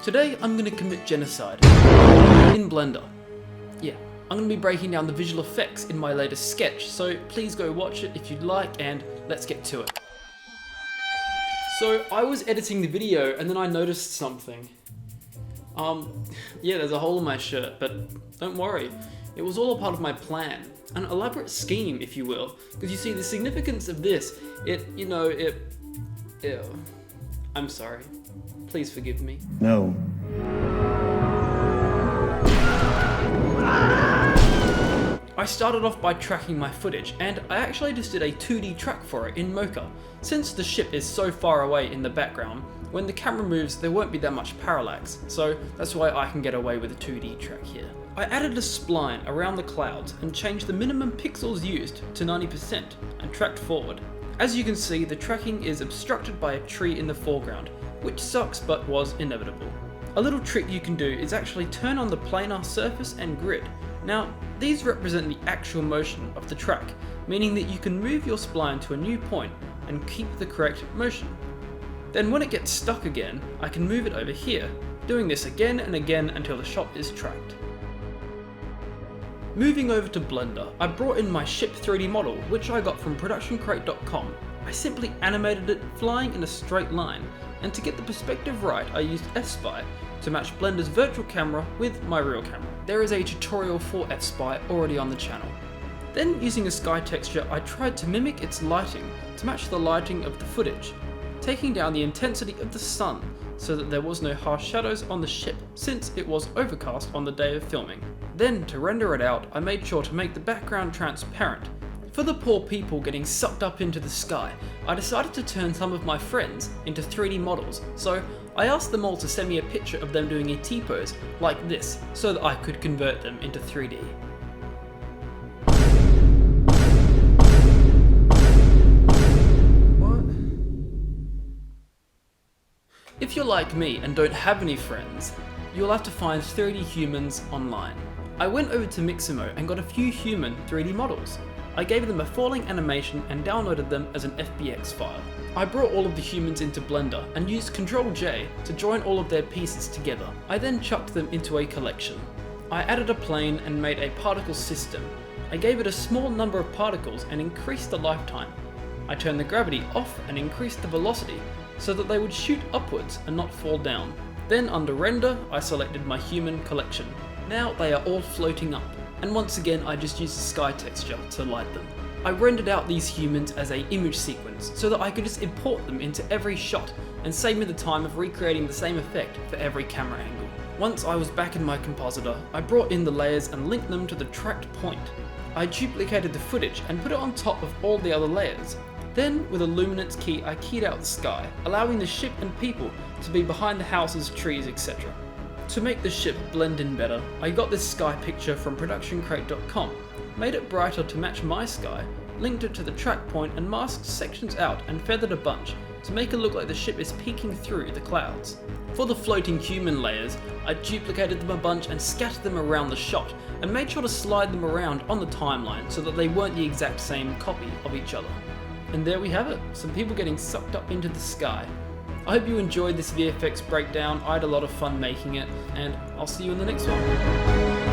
Today I'm going to commit genocide in Blender. Yeah, I'm going to be breaking down the visual effects in my latest sketch, so please go watch it if you'd like, and let's get to it. So I was editing the video and then I noticed something. Yeah, there's a hole in my shirt, but don't worry. It was all a part of my plan. An elaborate scheme, if you will. Because you see, the significance of this, I'm sorry. Please forgive me. No. I started off by tracking my footage, and I actually just did a 2D track for it in Mocha. Since the ship is so far away in the background, when the camera moves there won't be that much parallax, so that's why I can get away with a 2D track here. I added a spline around the clouds and changed the minimum pixels used to 90% and tracked forward. As you can see, the tracking is obstructed by a tree in the foreground, which sucks but was inevitable. A little trick you can do is actually turn on the planar surface and grid. Now, these represent the actual motion of the track, meaning that you can move your spline to a new point and keep the correct motion. Then when it gets stuck again, I can move it over here, doing this again and again until the shot is tracked. Moving over to Blender, I brought in my ship 3D model, which I got from productioncrate.com. I simply animated it flying in a straight line, and to get the perspective right I used F-Spy to match Blender's virtual camera with my real camera. There is a tutorial for F-Spy already on the channel. Then, using a sky texture, I tried to mimic its lighting to match the lighting of the footage, taking down the intensity of the sun so that there was no harsh shadows on the ship since it was overcast on the day of filming. Then, to render it out, I made sure to make the background transparent. For the poor people getting sucked up into the sky, I decided to turn some of my friends into 3D models, so I asked them all to send me a picture of them doing a T-pose like this so that I could convert them into 3D. If you're like me and don't have any friends, you'll have to find 3D humans online. I went over to Mixamo and got a few human 3D models. I gave them a falling animation and downloaded them as an FBX file. I brought all of the humans into Blender and used Ctrl-J to join all of their pieces together. I then chucked them into a collection. I added a plane and made a particle system. I gave it a small number of particles and increased the lifetime. I turned the gravity off and increased the velocity so that they would shoot upwards and not fall down. Then under render, I selected my human collection. Now they are all floating up, and once again I just used the sky texture to light them. I rendered out these humans as an image sequence so that I could just import them into every shot and save me the time of recreating the same effect for every camera angle. Once I was back in my compositor, I brought in the layers and linked them to the tracked point. I duplicated the footage and put it on top of all the other layers. Then, with a luminance key, I keyed out the sky, allowing the ship and people to be behind the houses, trees, etc. To make the ship blend in better, I got this sky picture from productioncrate.com, made it brighter to match my sky, linked it to the track point and masked sections out and feathered a bunch to make it look like the ship is peeking through the clouds. For the floating human layers, I duplicated them a bunch and scattered them around the shot and made sure to slide them around on the timeline so that they weren't the exact same copy of each other. And there we have it, some people getting sucked up into the sky. I hope you enjoyed this VFX breakdown. I had a lot of fun making it, and I'll see you in the next one.